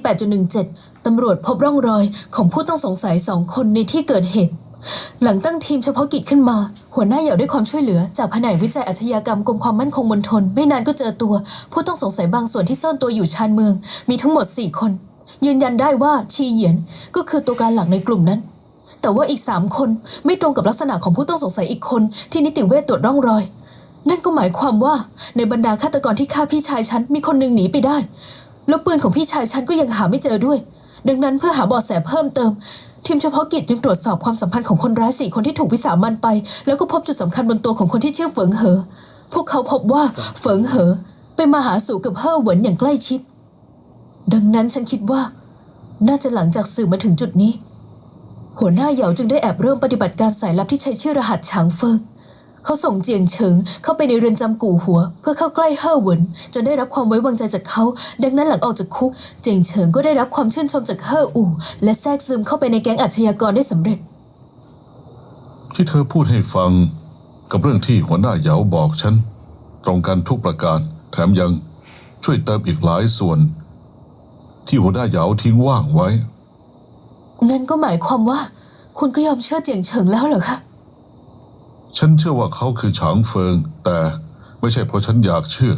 Speaker 3: 8.17 ตำรวจพบร่องรอยของผู้ต้องสงสัย2 คนในที่เกิดเหตุ หลังตั้งทีมเฉพาะกิจขึ้นมา หัวหน้าเหย่าได้ความช่วยเหลือจากแผนกวิจัยอาชญากรรมกรมความมั่นคงมณฑลไม่นานก็เจอตัว ผู้ต้องสงสัยบางส่วนที่ซ่อนตัวอยู่ชานเมือง มีทั้งหมด4 คน ยืนยันได้ว่าชีเหยียนก็คือตัวการหลักในกลุ่มนั้น แต่ว่าอีก3 คนไม่ตรงกับลักษณะของผู้ต้องสงสัยอีกคนที่นิติเวชตรวจร่องรอย นั่นก็หมายความว่าในบรรดาฆาตกรที่ฆ่าพี่ชายฉันมีคนหนึ่งหนีไปได้ แล้วปืนของพี่ชายฉันก็ยังหาไม่เจอด้วย ดังนั้นเพื่อหาเบาะแสเพิ่มเติม ทีมเฉพาะกิจจึงตรวจสอบความสัมพันธ์ของคนร้าย4 คนที่ถูกวิสามันไป แล้วก็พบจุดสำคัญบนตัวของคนที่ชื่อเฟิงเหอ พวกเขาพบว่าเฟิงเหอไปมาหาสู่กับเฮ่อเหวินอย่างใกล้ชิด ดังนั้นฉันคิดว่าน่าจะหลังจากสืบมาถึงจุดนี้ หัวหน้าเหยาจึงได้แอบเริ่มปฏิบัติการสายลับที่ใช้ชื่อรหัสฉางเฟิง เขาส่งเจียงเฉิงเข้าไปในเรือนจำกู่หัว เพื่อเข้าใกล้เฮ่อเหวินจนได้รับความไว้วางใจจากเขา ดังนั้นหลังออกจากคุกเจียงเฉิงก็ได้รับความชื่นชมจากเฮ่ออู่และแทรกซึมเข้าไปในแก๊งอาชญากรได้สำเร็จ
Speaker 6: ที่เธอพูดให้ฟังกับเรื่องที่หัวหน้าเหยาบอกฉันตรงกันทุกประการแถมยังช่วยเติมอีกหลายส่วน ที่หัวหน้าเหยาทิ้งว่างไว้
Speaker 3: งั้นก็หมายความว่า คุณก็ยอมเชื่อเจียงเฉิงแล้วเหรอคะ
Speaker 6: ฉันเชื่อว่าเขาคือฉางเฟิง แต่ไม่ใช่เพราะฉันอยากเชื่อ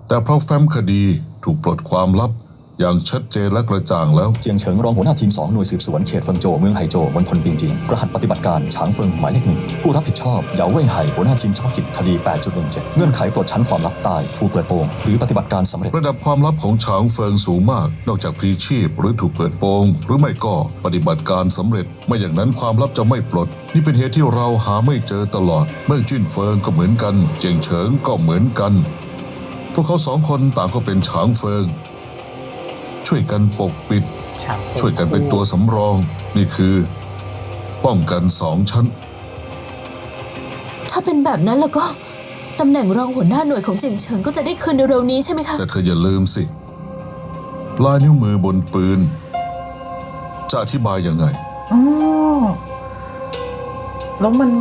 Speaker 6: แต่เพราะแฟ้มคดีถูกปลดความลับอย่างชัดเจนและกระจ่างแล้ว
Speaker 2: เจียงเฉิงรองหัวหน้าทีม2หน่วยสืบสวนเขตเฟิงโจวเมืองไห่โจวมณฑลปิงจีนรหัสปฏิบัติการฉางเฟิงหมายเลข 1ผู้รับผิดชอบเหยาเว่ยไห่หัวหน้าทีมเฉพาะกิจคดี 8.17 เงื่อนไขปลดชั้นความลับตายถูกเปิดโปงหรือปฏิบัติการสำเร็จ
Speaker 6: ระดับความลับของฉางเฟิงสูงมาก นอกจากพลีชีพหรือถูกเปิดโปงหรือไม่ก็ปฏิบัติการสำเร็จ ไม่อย่างนั้นความลับจะไม่ปลด นี่เป็นเหตุที่เราหาไม่เจอตลอดเมื่อจิ้นเฟิงก็เหมือนกันเจียงเฉิงก็เหมือนกัน พวกเขา2 คนต่างก็เป็นฉางเฟิงช่วยกันปกปิด
Speaker 1: ฉางเฟิง
Speaker 6: ช่วยกันเป็นตัวสำรอง นี่คือป้องกัน2 ชั้น
Speaker 3: ถ้าเป็นแบบนั้นแล้วก็ตำแหน่งรองหัวหน้าหน่วยของเจียงเฉิงก็จะได้คืนเร็วๆนี้ใช่ไหมคะ
Speaker 6: แต่เธออย่าลืมสิลายนิ้วมือบนปืน จะอธิบายยังไง
Speaker 1: อ๋อแล้วมัน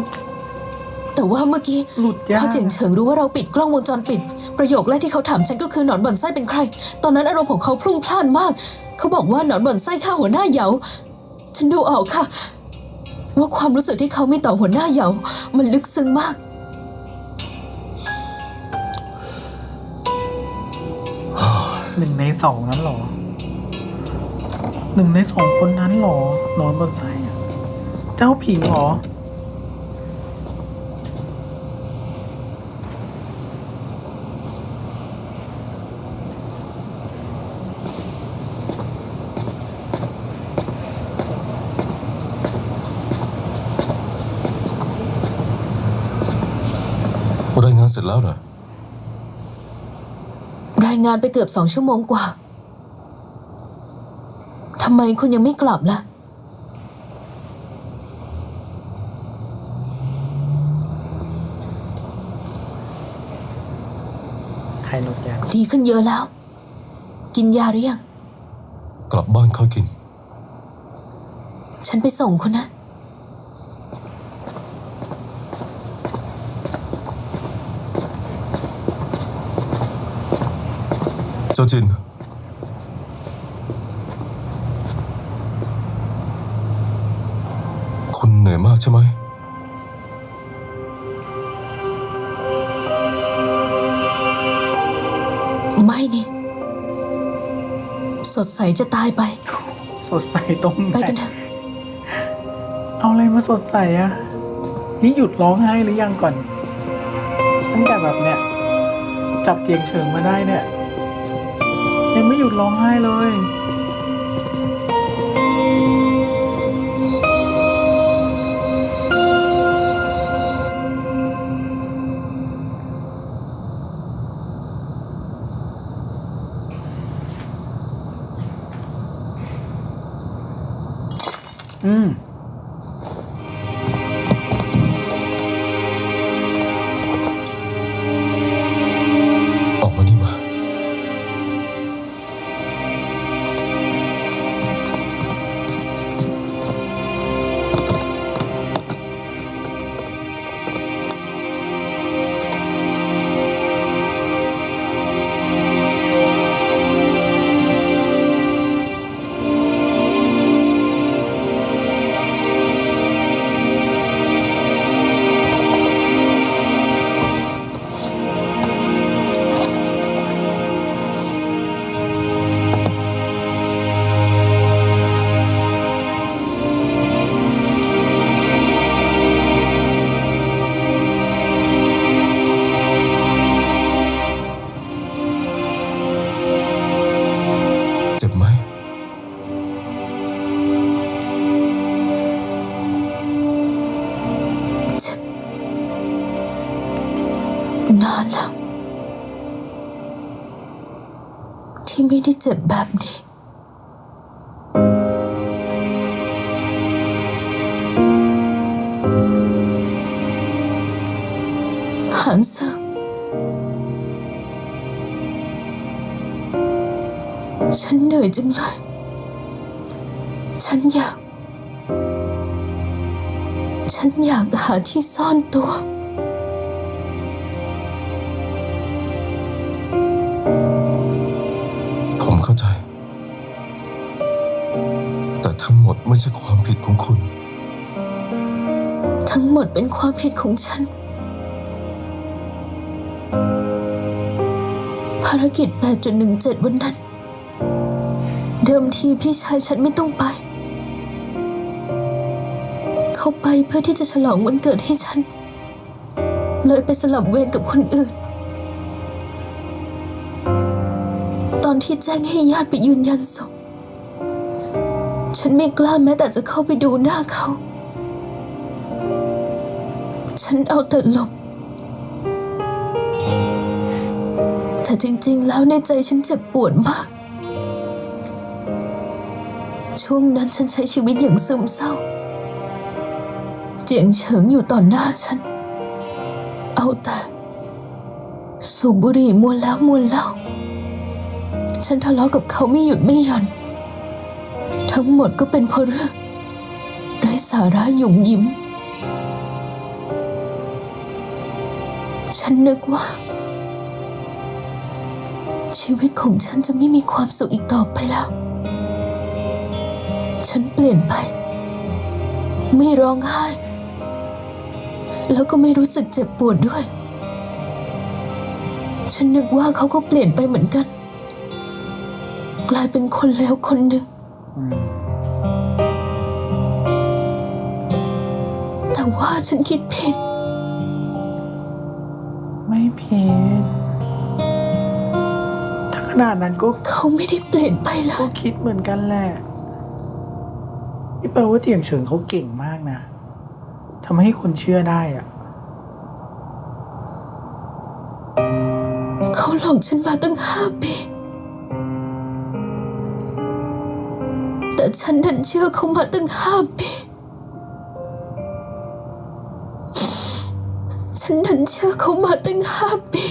Speaker 3: แต่ว่าเมื่อกี้
Speaker 1: หลุดยาก
Speaker 3: พอเจียงเฉิงรู้ว่าเราปิดกล้องวงจรปิด ประโยคแรกที่เขาถามฉันก็คือหนอนบ่อนไส้เป็นใคร ตอนนั้นอารมณ์ของเขาพรุ่งพล่านมาก เขาบอกว่าหนอนบ่อนไส้ฆ่าหัวหน้าเหยาฉันดูออกค่ะ ว่าความรู้สึกที่เขามีต่อหัวหน้าเหยามันลึกซึ้งมาก
Speaker 1: 1 ใน 2นั้นเหรอ1 ใน 2คนนั้นเหรอนอนบนไส้อะเจ้าผิงเหรอ
Speaker 7: รายงานเสร็จแล้วเหรอ
Speaker 3: รายงานไปเกือบ2 ชั่วโมงกว่าทำไมคุณยังไม่กลับล่ะ
Speaker 1: ใครหลุดยาก
Speaker 3: ดีขึ้นเยอะแล้ว กินยาหรือยัง
Speaker 7: กลับบ้านค่อยกิน
Speaker 3: ฉันไปส่งคุณนะ
Speaker 7: เจ้าจิน คุณเหนื่อยมากใช่ไหม
Speaker 3: ไม่นี่ ดใสจะตายไป
Speaker 1: สดใสตรงไห
Speaker 3: ไป
Speaker 1: น
Speaker 3: กันเถอะ
Speaker 1: เอาอะไรมาสดใสอะนี่หยุดร้องไห้หรือยังก่อน ตั้งแต่แบบเนี้ยจับเจียงเฉิงมาได้เนี่ยยังไม่หยุดร้องไห้เลย
Speaker 7: ออกมานี่มา เจ็บไหม
Speaker 3: นานแล้ว ที่ไม่ได้เจ็บแบบนี้ หันเซอร์ฉันเหนื่อยจังเลย ฉันอยากหาที่ซ่อนตัว
Speaker 7: ผมเข้าใจ แต่ทั้งหมดไม่ใช่ความผิดของคุณ
Speaker 3: ทั้งหมดเป็นความผิดของฉัน ภารกิจ 8.17 วันนั้น เดิมทีพี่ชายฉันไม่ต้องไป เขาไปเพื่อที่จะฉลองวันเกิดให้ฉัน เลยไปสลับเวรกับคนอื่น ตอนที่แจ้งให้ญาติไปยืนยันศพ ฉันไม่กล้าแม้แต่จะเข้าไปดูหน้าเขา ฉันเอาแต่หลบ แต่จริงๆ แล้วในใจฉันเจ็บปวดมาก ช่วงนั้นฉันใช้ชีวิตอย่างซึมเศร้า เจียงเฉิงอยู่ต่อหน้าฉัน เอาแต่สูบบุหรี่มวนแล้วมวนเล่า ฉันทะเลาะกับเขาไม่หยุดไม่หย่อน ทั้งหมดก็เป็นเพราะเรื่องไร้สาระหยุ่มยิ้ม ฉันนึกว่า ชีวิตของฉันจะไม่มีความสุขอีกต่อไปแล้ว ฉันเปลี่ยนไป ไม่ร้องไห้ แล้วก็ไม่รู้สึกเจ็บปวดด้วย ฉันนึกว่าเขาก็เปลี่ยนไปเหมือนกัน กลายเป็นคนเลวคนหนึ่ง แต่ว่าฉันคิดผิด
Speaker 1: ไม่ผิดถ้าขนาดนั้นก็
Speaker 3: เขาไม่ได้เปลี่ยนไปเล
Speaker 1: ก็
Speaker 3: ย
Speaker 1: คิดเหมือนกันแหละนี่แปลว่าเจียงเฉิงเขาเก่งมากนะทำให้คนเชื่อได้อะ
Speaker 3: เขาหลอกฉันมาตั้ง5 ปี แต่ฉันดันเชื่อเขามาตั้ง5 ปี ฉันดันเชื่อเขามาตั้ง5 ปี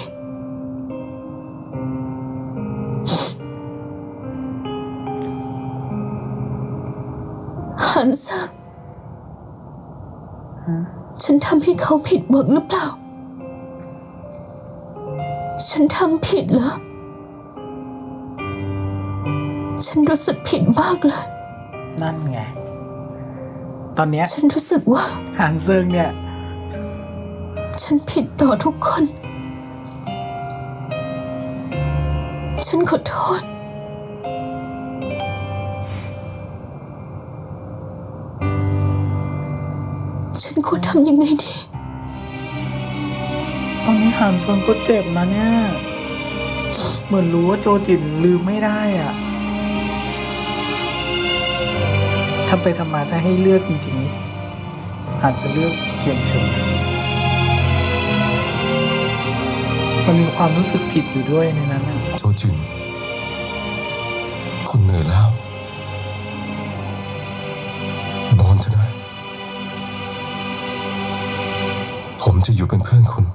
Speaker 3: ฮันเซอร์ฉันทำให้เขาผิดหวังหรือเปล่า ฉันทำผิดเหรอ ฉันรู้สึกผิดมากเลย
Speaker 1: นั่นไง ตอนเนี้ย
Speaker 3: ฉันรู้สึกว่า
Speaker 1: หานเซิงเนี่ย
Speaker 3: ฉันผิดต่อทุกคน ฉันขอโทษ นควรทำยังไงดี
Speaker 1: ตอนนี้หานซนก็เจ็บนะเนี่ย เหมือนรู้ว่าโจจินลืมไม่ได้อ่ะทำไปทำมาถ้าให้เลือกจริงๆอาจจะเลือกเจียงเฉิงมันมีความรู้สึกผิดอยู่ด้วยในนั้นนะ
Speaker 7: โจจินคุณเหนื่อยแล้ว นอนเถอะนะ ผมจะอยู่เป็นเพื่อนคุณ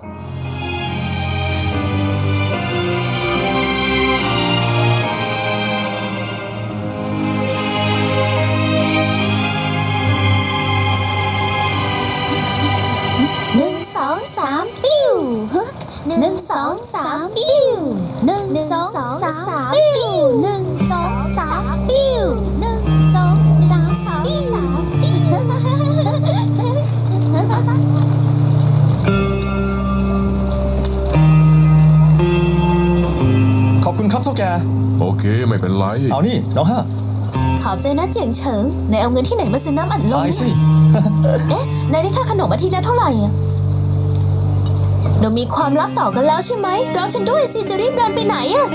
Speaker 8: 1 2 3ปิ้วฮะ1 2 3ปิ้ว1 2 3ปิ้ว1 2 3ปิ้ว1 2 3ปิ้ว
Speaker 2: ขอบคุณครับเท่าแก
Speaker 4: โอเคไม่เป็นไร
Speaker 2: เอานี่น้องห้า
Speaker 3: ขอบใจนะเจียงเฉิงนายเอาเงินที่ไหนมาซื้อน้ำอัดลม
Speaker 2: ทายสิ
Speaker 3: เอ๊ะนายได้ค่าขนมอาทิตย์ละเท่าไหร่อะเรามีความลับต่อกันแล้วใช่ไหมรอฉันด้วยสิจะรีบเดินไปไหนอะ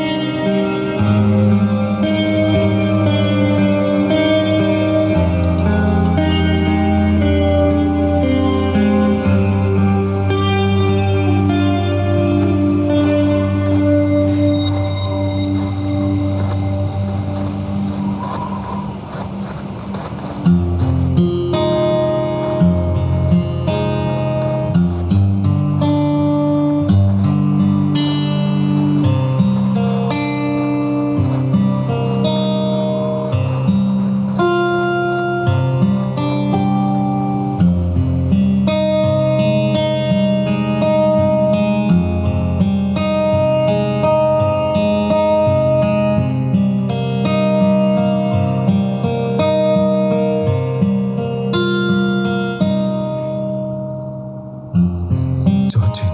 Speaker 7: โจจิน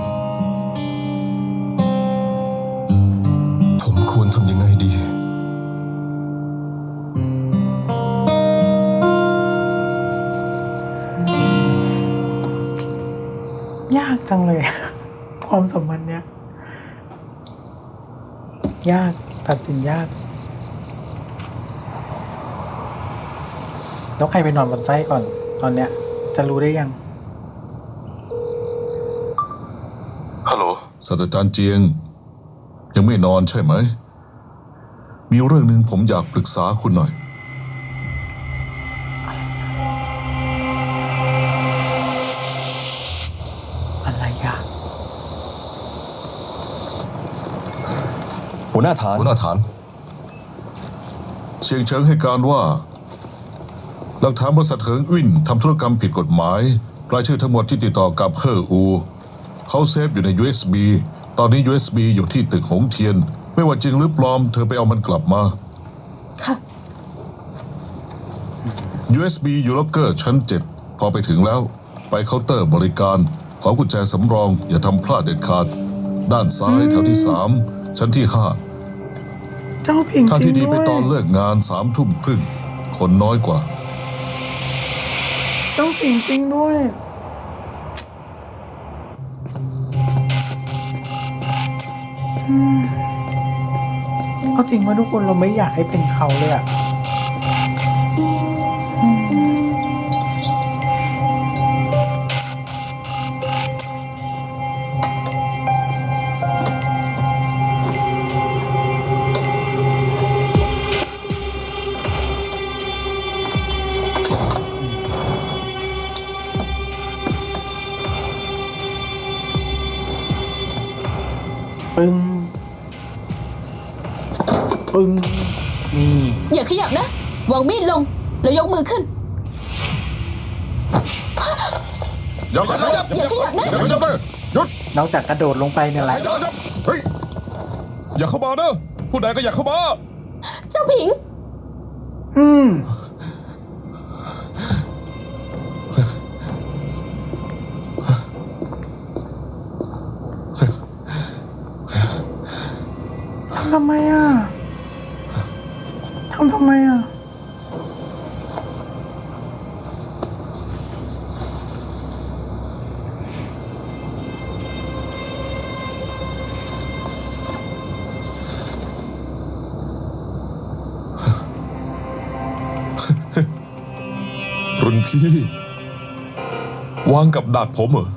Speaker 7: ผมควรทำยังไงดี
Speaker 1: ยากจังเลย ความสัมพันธ์เนี้ยยากตัดสินยากแล้วใครไปนอนบนไส้ก่อน ตอนเนี้ย จะรู้ได้ยัง
Speaker 7: ฮัลโหล
Speaker 6: ศาสตราจารย์เจียง ยังไม่นอนใช่ไหม มีเรื่องหนึ่งผมอยากปรึกษาคุณหน่อย
Speaker 1: อะไรอะ
Speaker 2: หัวหน้าฐาน
Speaker 7: หัวหน้าฐาน
Speaker 6: เชียงเฉิงให้การว่า หลักฐานบริษัทเหิงอิ่นทำธุรกรรมผิดกฎหมายรายชื่อทั้งหมดที่ติดต่อกับเฮ่ออู เขาเซฟอยู่ใน USB ตอนนี้ USB อยู่ที่ตึกหงเทียน ไม่ว่าจริงหรือปลอมเธอไปเอามันกลับมา
Speaker 3: ค่ะ
Speaker 6: USB อยู่ล็อกเกอร์ชั้น 7 พอไปถึงแล้ว ไปเคาน์เตอร์บริการขอกุญแจสำรองอย่าทำพลาดเด็ดขาด ด้านซ้ายแถวที่ 3 ชั้นที่
Speaker 1: เจ้าผิง
Speaker 6: 5 ทาง
Speaker 1: จริง
Speaker 6: ที่ดี
Speaker 1: ด้
Speaker 6: ไป
Speaker 1: วย
Speaker 6: ตอนเลิกงาน 3 ทุ่มครึ่ง คนน้อยกว่า
Speaker 1: เจ้าผิงจริงด้วยเอาจริงว่าทุกคนเราไม่อยากให้เป็นเขาเลยอะปึ้งปึ้งนี่
Speaker 3: อย่าขยับนะ วางมีดลง แล้วยกมือขึ้น
Speaker 4: อย่าขยับ
Speaker 3: อย่าขยับนะ
Speaker 4: อย่าขยับเลยหยุด
Speaker 1: นอกจากกระโดดลงไปเนี่ยแหละ
Speaker 4: อย่าขยับเฮ้ยอย่าเข้ามาเด้อผู้ใดก็อย่าเข้ามา
Speaker 3: เจ้าผิง
Speaker 1: อืมทำไมอ่ะทำไมอ่ะ
Speaker 4: รุ่นพี่ วางกับดักผมเหรอ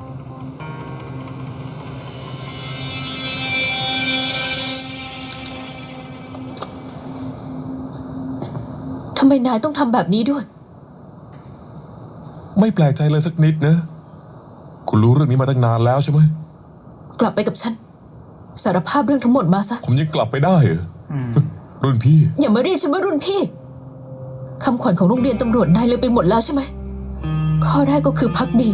Speaker 3: ทำไมนายต้องทำแบบนี้ด้วย
Speaker 4: ไม่แปลกใจเลยสักนิดนะ คุณรู้เรื่องนี้มาตั้งนานแล้วใช่ไหม
Speaker 3: กลับไปกับฉัน สารภาพเรื่องทั้งหมดมาซะ
Speaker 4: ผมยังกลับไปได้เหรอรุ่นพี่
Speaker 3: อย่ามาเรียกฉันว่ารุ่นพี่คำขวัญของโรงเรียนตำรวจนายเลยไปหมดแล้วใช่ไหมข้อแรกก็คือพักดี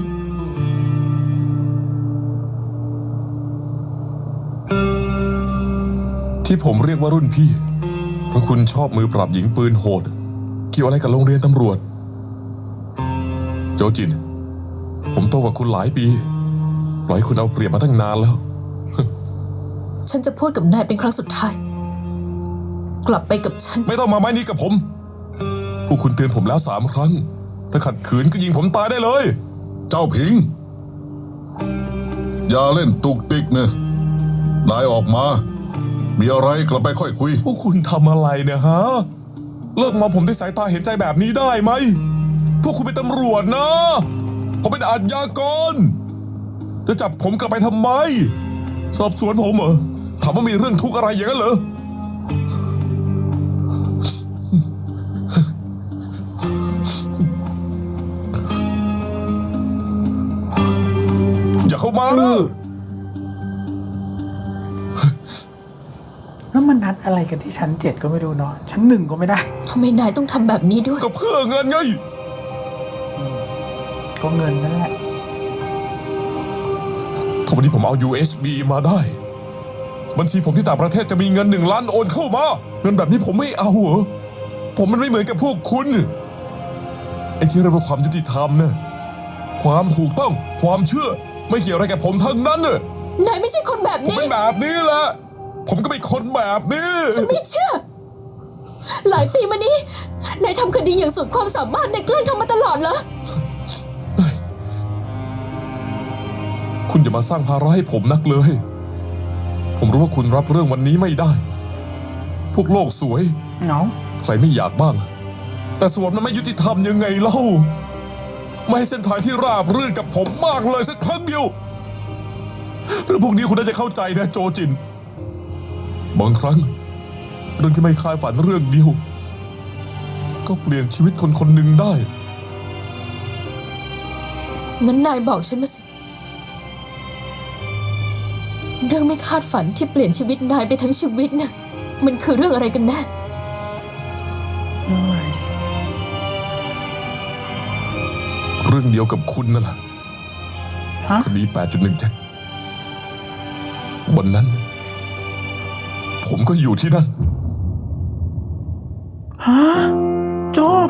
Speaker 4: ที่ผมเรียกว่ารุ่นพี่ เพราะคุณชอบมือปราบหญิงปืนโหด เกี่ยวอะไรกับโรงเรียนตำรวจ โจจิน ผมโตกว่าคุณหลายปีปล่อยให้คุณเอาเปรียบมาตั้งนานแล้ว
Speaker 3: ฉันจะพูดกับนายเป็นครั้งสุดท้าย กลับไปกับฉัน
Speaker 4: ไม่ต้องมาไม้นี้กับผม ผู้คุณเตือนผมแล้ว3 ครั้ง ถ้าขัดขืนก็ยิงผมตายได้เลย
Speaker 6: เจ้าผิง อย่าเล่นตุกติกนะนายออกมา มีอะไรกลับไปค่อยคุย
Speaker 4: พวกคุณทำอะไรเนี่ยฮะ เลิกมองผมด้วยสายตาเห็นใจแบบนี้ได้ไหม พวกคุณเป็นตำรวจนะ ผมเป็นอาชญากร จะจับผมกลับไปทำไม สอบสวนผมเหรอ ถามว่ามีเรื่องทุกข์อะไรอย่างนั้นเหรอ อย่าเข้ามานะ
Speaker 1: แล้วมันนัดอะไรกันที่ชั้น 7ก็ไม่รู้เนาะชั้น 1ก็ไม่ได้
Speaker 3: ทำไมนายต้องทำแบบนี้ด้วย
Speaker 4: ก็เพื่อเงินไง
Speaker 1: ก็เงินนั่นแหละ
Speaker 4: ถ้าวันนี้ผมเอา USB มาได้ บัญชีผมที่ต่างประเทศจะมีเงิน1 ล้านโอนเข้ามา เงินแบบนี้ผมไม่เอาเหรอ ผมมันไม่เหมือนกับพวกคุณ ไอ้ที่เรียกว่าความยุติธรรมเนี่ยความถูกต้อง ความเชื่อ ไม่เกี่ยวอะไรกับผมทั้งนั้นเน่ะ
Speaker 3: นายไม่ใช่คนแบบ
Speaker 4: ผม
Speaker 3: นี้
Speaker 4: เป็นแบบนี้แหละ ผมก็เป็นคนแบบนี้
Speaker 3: ฉันไม่เชื่อ หลายปีมานี้ นายทำคดีอย่างสุดความสามารถนายแกล้งทำมาตลอดเหรอ
Speaker 4: คุณอย่ามาสร้างภาระให้ผมนักเลย ผมรู้ว่าคุณรับเรื่องวันนี้ไม่ได้ พวกโลกสวย
Speaker 1: เนาะ
Speaker 4: ใครไม่อยากบ้าง แต่สวนมันไม่ยุติธรรมยังไงเล่า ไม่ให้เส้นทางที่ราบรื่นกับผมบ้างเลยสักครั้งเดียวเรื่องพวกนี้คุณน่าจะเข้าใจนะโจจิน บางครั้งเรื่องที่ไม่คาดฝันเรื่องเดียว ก็เปลี่ยนชีวิตคนคนหนึ่งได้
Speaker 3: งั้นนายบอกฉันมาสิ เรื่องไม่คาดฝันที่เปลี่ยนชีวิตนายไปทั้งชีวิตน่ะมันคือเรื่องอะไรกันแน่
Speaker 4: เรื่องเดียวกับคุณนั่นแหละ
Speaker 1: ฮะ
Speaker 4: คดี 8.17 วันนั้น ผมก็อยู่ที่นั่น
Speaker 1: ฮะจบ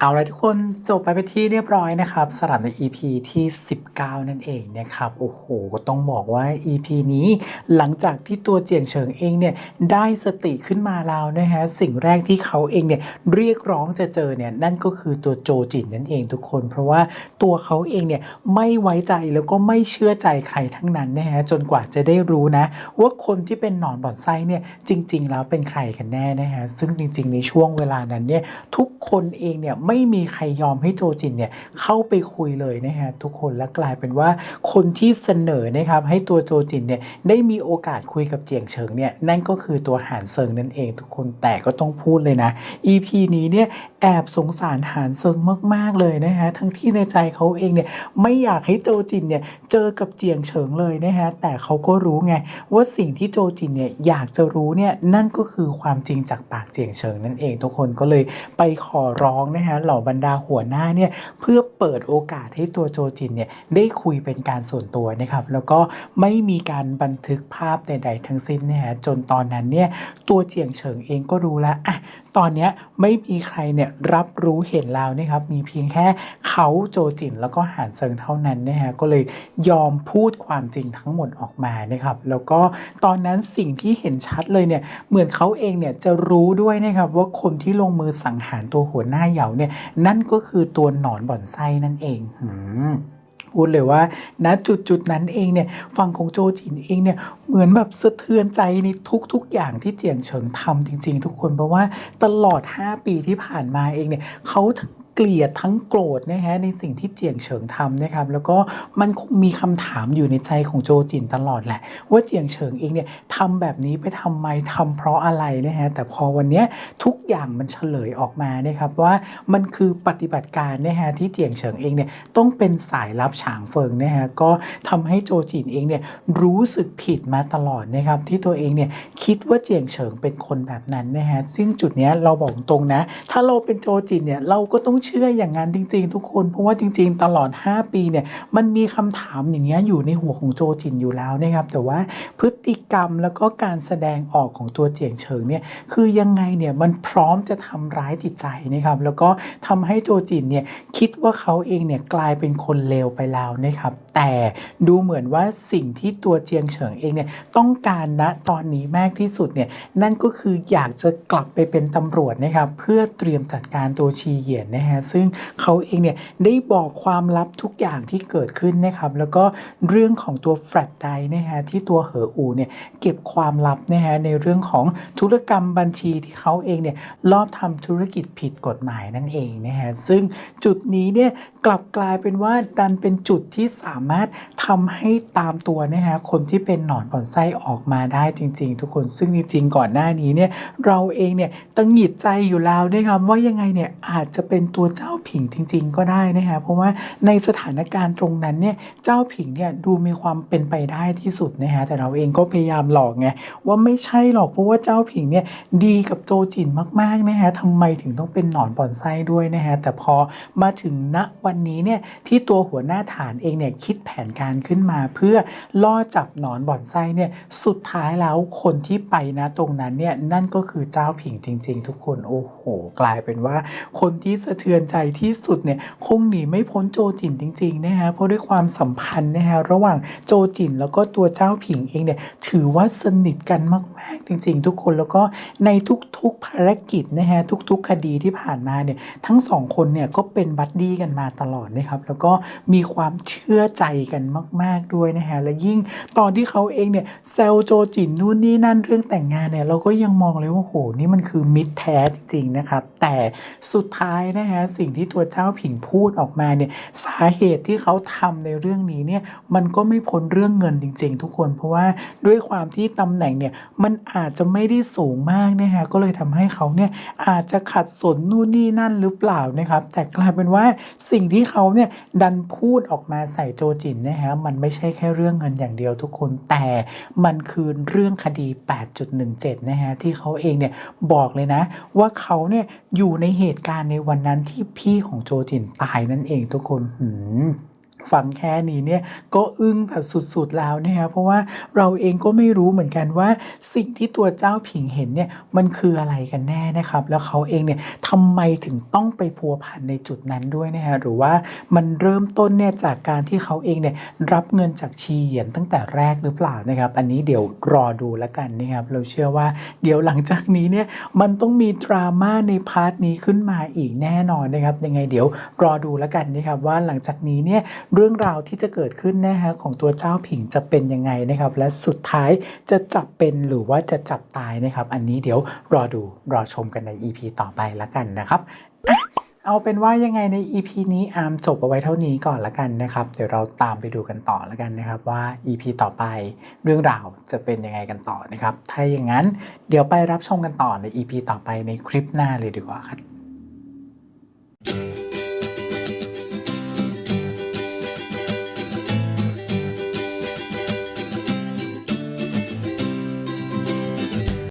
Speaker 1: เอาละทุกคนจบไปเป็นที่เรียบร้อยนะครับสำหรับใน EP ที่ 19 นั่นเองนะครับโอ้โหก็ต้องบอกว่า EP นี้หลังจากที่ตัวเจียงเฉิงเองเนี่ยได้สติขึ้นมาแล้วนะฮะสิ่งแรกที่เขาเองเนี่ยเรียกร้องจะเจอเนี่ยนั่นก็คือตัวโจจินนั่นเองทุกคนเพราะว่าตัวเขาเองเนี่ยไม่ไว้ใจแล้วก็ไม่เชื่อใจใครทั้งนั้นนะฮะจนกว่าจะได้รู้นะว่าคนที่เป็นหนอนบ่อนไส้เนี่ยจริงๆแล้วเป็นใครกันแน่นะฮะซึ่งจริงๆในช่วงเวลานั้นเนี่ยทุกคนเองเนี่ยไม่มีใครยอมให้โจจินเนี่ยเข้าไปคุยเลยนะฮะทุกคนและกลายเป็นว่าคนที่เสนอนะครับให้ตัวโจจินเนี่ยได้มีโอกาสคุยกับเจียงเฉิงเนี่ยนั่นก็คือตัวหานเซิงนั่นเองทุกคนแต่ก็ต้องพูดเลยนะ EP นี้เนี่ยแอบสงสารหานเซิงมากๆเลยนะฮะทั้งที่ในใจเขาเองเนี่ยไม่อยากให้โจจินเนี่ยเจอกับเจียงเฉิงเลยนะฮะแต่เขาก็รู้ไงว่าสิ่งที่โจจินเนี่ยอยากจะรู้เนี่ยนั่นก็คือความจริงจากปากเจียงเฉิงนั่นเองทุกคนก็เลยไปขอร้องนะฮะเหล่าบรรดาหัวหน้าเนี่ยเพื่อเปิดโอกาสให้ตัวโจจินเนี่ยได้คุยเป็นการส่วนตัวนะครับแล้วก็ไม่มีการบันทึกภาพใดๆทั้งสิ้นนะฮะจนตอนนั้นเนี่ยตัวเจียงเฉิงเองก็รู้แล้วอ่ะตอนเนี้ยไม่มีใครเนี่ยรับรู้เห็นแล้วนะครับมีเพียงแค่เขาโจจินแล้วก็หานเซิงเท่านั้นนะฮะก็เลยยอมพูดความจริงทั้งหมดออกมานะครับแล้วก็ตอนนั้นสิ่งที่เห็นชัดเลยเนี่ยเหมือนเขาเองเนี่ยจะรู้ด้วยนะครับว่าคนที่ลงมือสังหารตัวหัวหน้าเหยาเนี่ยนั่นก็คือตัวหนอนบ่อนไส้นั่นเอง พูดเลยว่าณจุดนั้นเองเนี่ยฝั่งของโจจินเองเนี่ยเหมือนแบบสะเทือนใจในทุกอย่างที่เจียงเฉิงทำจริงๆทุกคนเพราะว่าตลอด5 ปีที่ผ่านมาเองเนี่ยเขาทั้งเกลียดทั้งโกรธนะฮะในสิ่งที่เจียงเฉิงทำนะครับแล้วก็มันคงมีคำถามอยู่ในใจของโจจินตลอดแหละว่าเจียงเฉิงเองเนี่ยทำแบบนี้ไปทำไมทำเพราะอะไรนะฮะแต่พอวันนี้ทุกอย่างมันเฉลยออกมานะครับว่ามันคือปฏิบัติการนะฮะที่เจียงเฉิงเองเนี่ยต้องเป็นสายลับฉางเฟิงนะฮะก็ทำให้โจจินเองเนี่ยรู้สึกผิดมาตลอดนะครับที่ตัวเองเนี่ยคิดว่าเจียงเฉิงเป็นคนแบบนั้นนะฮะซึ่งจุดเนี้ยเราบอกตรงนะถ้าเราเป็นโจจินเนี่ยเราก็ต้องเชื่ออย่างนั้นจริงๆทุกคนเพราะว่าจริงๆตลอด5 ปีเนี่ยมันมีคำถามอย่างเงี้ยอยู่ในหัวของโจจินอยู่แล้วนะครับแต่ว่าพฤติกรรมแล้วก็การแสดงออกของตัวเจียงเฉิงเนี่ยคือยังไงเนี่ยมันพร้อมจะทำร้ายจิตใจนะครับแล้วก็ทำให้โจจินเนี่ยคิดว่าเขาเองเนี่ยกลายเป็นคนเลวไปแล้วนะครับแต่ดูเหมือนว่าสิ่งที่ตัวเจียงเฉิงเองเนี่ยต้องการณตอนนี้มากที่สุดเนี่ยนั่นก็คืออยากจะกลับไปเป็นตำรวจนะครับเพื่อเตรียมจัดการตัวชีเหยียนนะฮะซึ่งเขาเองเนี่ยได้บอกความลับทุกอย่างที่เกิดขึ้นนะครับแล้วก็เรื่องของตัวแฟลชไดรฟ์นะฮะที่ตัวเหออูเนี่ยเก็บความลับนะฮะในเรื่องของธุรกรรมบัญชีที่เขาเองเนี่ยลอบทำธุรกิจผิดกฎหมายนั่นเองนะฮะซึ่งจุดนี้เนี่ยกลับกลายเป็นว่าดันเป็นจุดที่สามารถทำให้ตามตัวนะฮะคนที่เป็นหนอนบ่อนไส้ออกมาได้จริงๆทุกคนซึ่งจริงๆก่อนหน้านี้เนี่ยเราเองเนี่ยตังหงิดใจอยู่แล้วนะครับว่ายังไงเนี่ยอาจจะเป็นตัวเจ้าผิงจริงๆก็ได้นะฮะเพราะว่าในสถานการณ์ตรงนั้นเนี่ยเจ้าผิงเนี่ยดูมีความเป็นไปได้ที่สุดนะฮะแต่เราเองก็พยายามหลอกไงว่าไม่ใช่หรอกเพราะว่าเจ้าผิงเนี่ยดีกับโจจินมากๆนะฮะทำไมถึงต้องเป็นหนอนบ่อนไส้ด้วยนะฮะแต่พอมาถึงณวันนี้เนี่ยที่ตัวหัวหน้าฐานเองเนี่ยคิดแผนการขึ้นมาเพื่อล่อจับหนอนบ่อนไส้เนี่ยสุดท้ายแล้วคนที่ไปนะตรงนั้นเนี่ยนั่นก็คือเจ้าผิงจริงๆทุกคนโอ้โหกลายเป็นว่าคนที่สะเทือนใจที่สุดเนี่ยคงหนีไม่พ้นโจจินจริงๆนะฮะเพราะด้วยความสัมพันธ์นะฮะระหว่างโจจินแล้วก็ตัวเจ้าผิงเองเนี่ยถือว่าสนิทกันมากๆจริงๆทุกคนแล้วก็ในทุกๆภารกิจนะฮะทุกๆคดีที่ผ่านมาเนี่ยทั้งสองคนเนี่ยก็เป็นบัดดี้กันมาตลอดนะครับแล้วก็มีความเชื่อใจกันมากๆด้วยนะฮะและยิ่งตอนที่เขาเองเนี่ยแซวโจจินนู่นนี่นั่นเรื่องแต่งงานเนี่ยเราก็ยังมองเลยว่าโหนี่มันคือมิตรแท้จริงๆนะครับแต่สุดท้ายนะฮะสิ่งที่ตัวเจ้าผิงพูดออกมาเนี่ยสาเหตุที่เขาทำในเรื่องนี้เนี่ยมันก็ไม่พ้นเรื่องเงินจริงๆทุกคนเพราะว่าด้วยความที่ตำแหน่งเนี่ยมันอาจจะไม่ได้สูงมากนะฮะก็เลยทำให้เขาเนี่ยอาจจะขัดสนนู่นนี่นั่นหรือเปล่านะครับแต่กลายเป็นว่าสิ่งที่เขาเนี่ยดันพูดออกมาใส่โจจินนะฮะมันไม่ใช่แค่เรื่องเงินอย่างเดียวทุกคนแต่มันคือเรื่องคดี 8.17 นะฮะที่เขาเองเนี่ยบอกเลยนะว่าเขาเนี่ยอยู่ในเหตุการณ์ในวันนั้นที่พี่ของโจจินตายนั่นเองทุกคนฟังแค่นี้เนี่ยก็อึ้งแบบสุดๆแล้วนะครับเพราะว่าเราเองก็ไม่รู้เหมือนกันว่าสิ่งที่ตัวเจ้าผิงเห็นเนี่ยมันคืออะไรกันแน่นะครับแล้วเขาเองเนี่ยทำไมถึงต้องไปพัวพันในจุดนั้นด้วยนะฮะหรือว่ามันเริ่มต้นเนี่ยจากการที่เขาเองเนี่ยรับเงินจากชีเหยียนตั้งแต่แรกหรือเปล่านะครับอันนี้เดี๋ยวรอดูแล้วกันนะครับเราเชื่อว่าเดี๋ยวหลังจากนี้เนี่ยมันต้องมีดราม่าในพาร์ทนี้ขึ้นมาอีกแน่นอนนะครับยังไงเดี๋ยวรอดูแล้วกันนะครับว่าหลังจากนี้เนี่ยเรื่องราวที่จะเกิดขึ้นนะฮะของตัวเจ้าผิงจะเป็นยังไงนะครับและสุดท้ายจะจับเป็นหรือว่าจะจับตายนะครับอันนี้เดี๋ยวรอชมกันใน EP ต่อไปแล้วกันนะครับเอาเป็นว่ายังไงใน EP นี้อาร์มจบเอาไว้เท่านี้ก่อนละกันนะครับเดี๋ยวเราตามไปดูกันต่อแล้วกันนะครับว่า EP ต่อไปเรื่องราวจะเป็นยังไงกันต่อนะครับถ้าอย่างนั้นเดี๋ยวไปรับชมกันต่อใน EP ต่อไปในคลิปหน้าเลยดีกว่าครับ